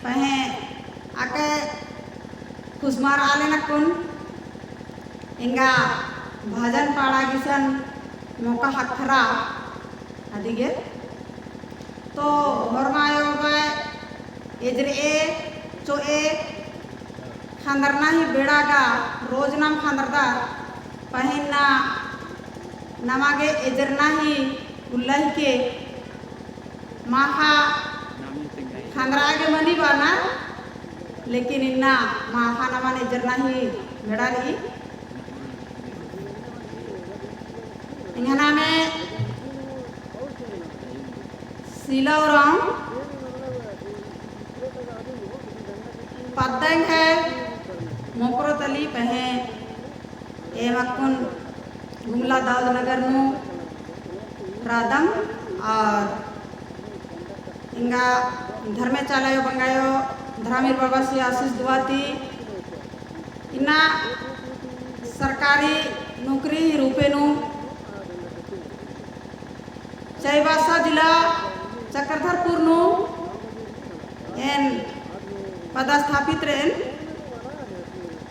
पहे आके खुशमार आले नकुन इंगा भजन पाड़ा गिसन मौका हथरा अदिगे तो हरमायो बाय एजरे चोए खांदरना ही बेड़ागा रोज नाम खांदरदा पहिना नमागे एजरना ही उल्लाह के माहा खांदरागे मनी बाना लेकिन इन्ना माहा नमान एजरना ही बेड़ा रही इंगना में सिलावराम पद्दंग है मोकरोतली पहे एमकुन गुमला दाऊद नगर नु रादम और इंगा धर्मे चालायो बंगायो धरामीर बाबा से आशीष दुआती इन्ना सरकारी नौकरी रूपे नु चाईबासा जिला चक्रधरपुर नु एन पदस्थापित रेन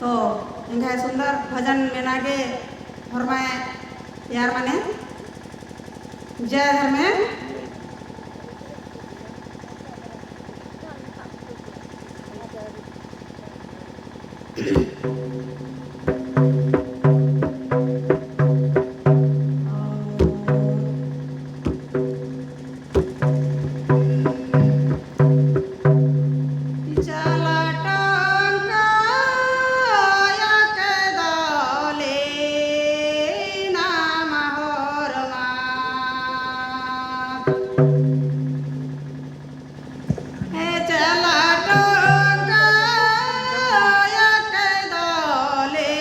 तो इंगा सुंदर भजन मेनागे हरमाए यार मने जय धर्मे चला टोका या के दाले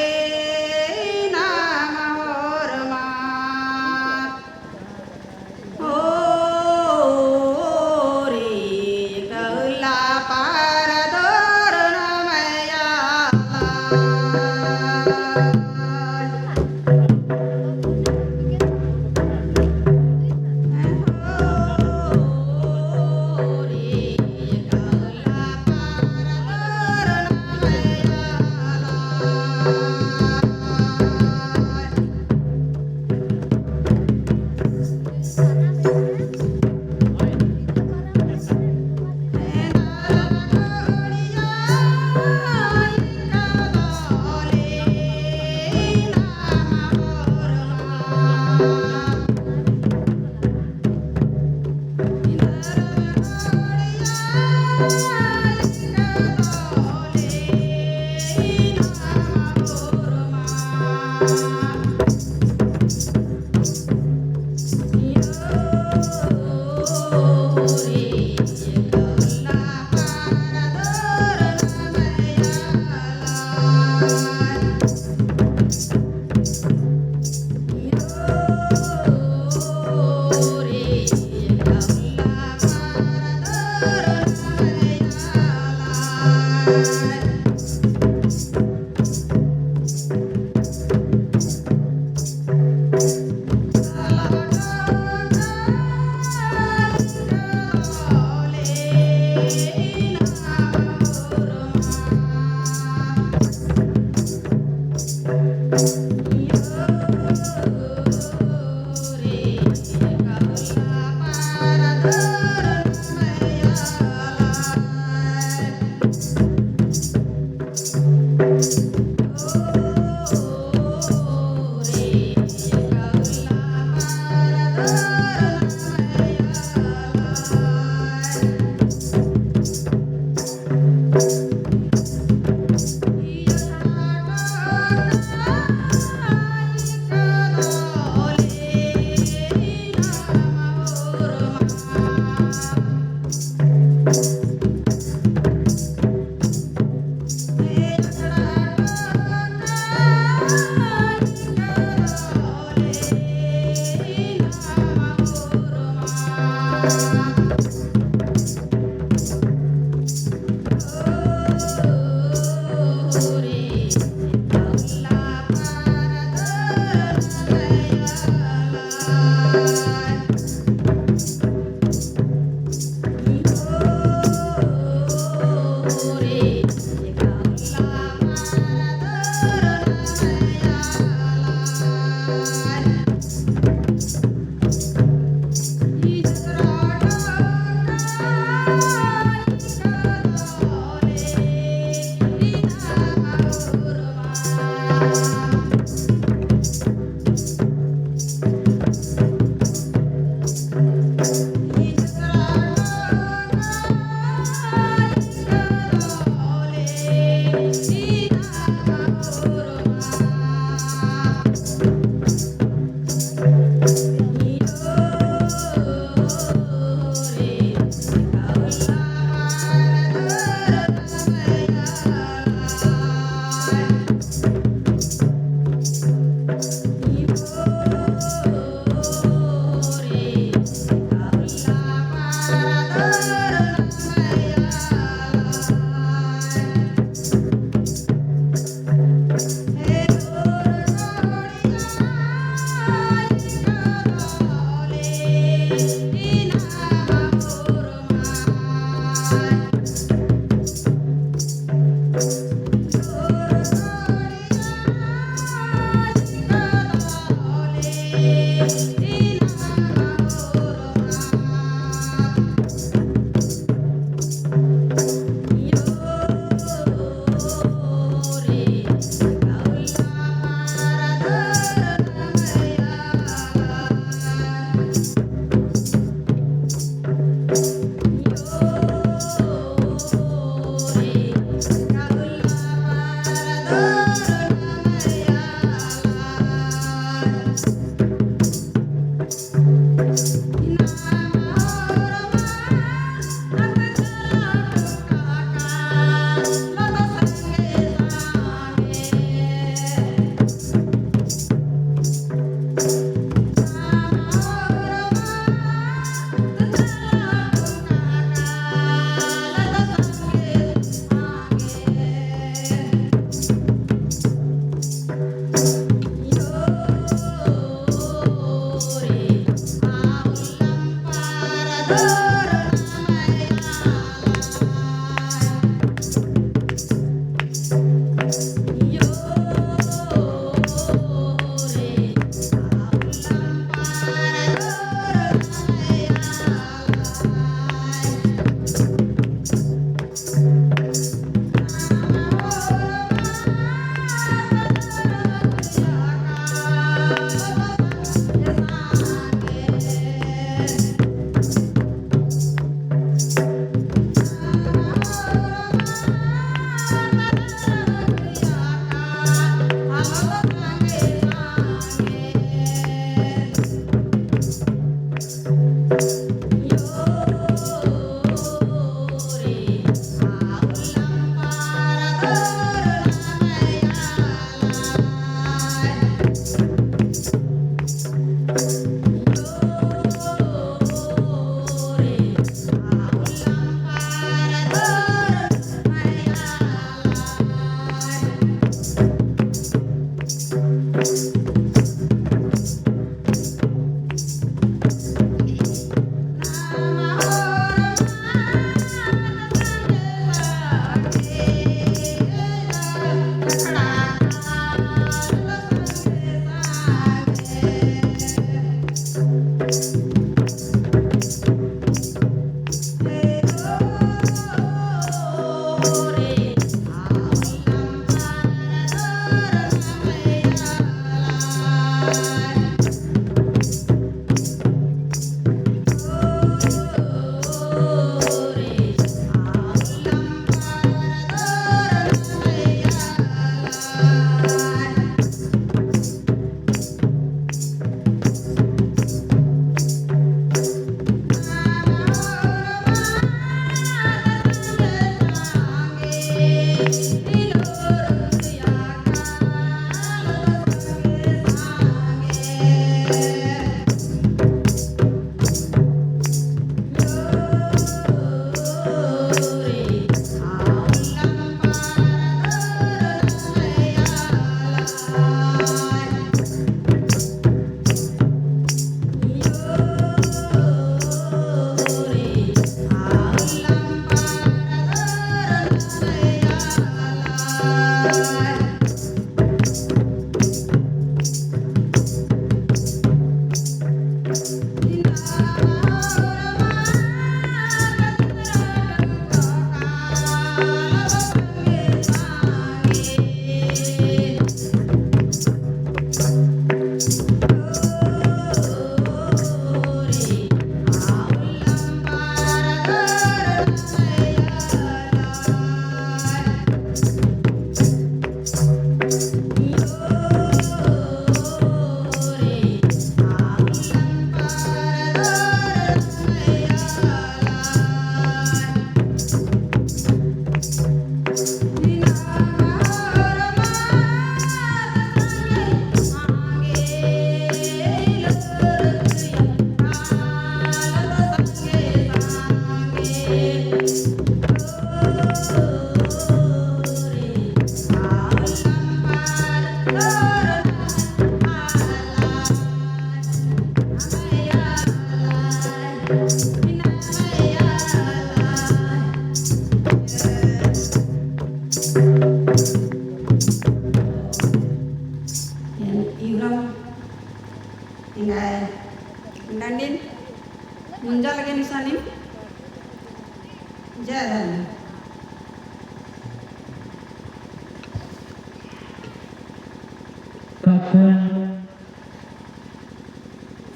kun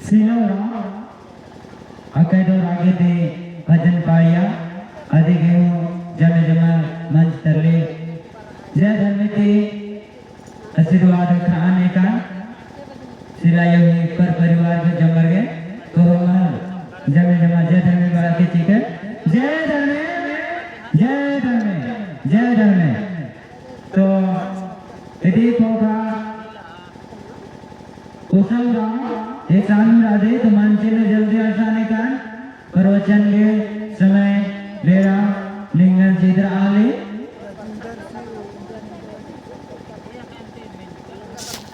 silora akai do rage de bhajan paya adi geu jame jama manch terle jai धर्मति आशीर्वाद खाने का सिलायो ही पर परिवार के जमर गए तो हम जमे जमा जय धर्मे बात के ठीक है जय धर्मे जय धर्मे जय धर्मे तो यदि होगा कुशलरा एक सामने राधे तो मानसी ने जल्दी आसाने का प्रवचन के समय मेरा लिंगन चित्र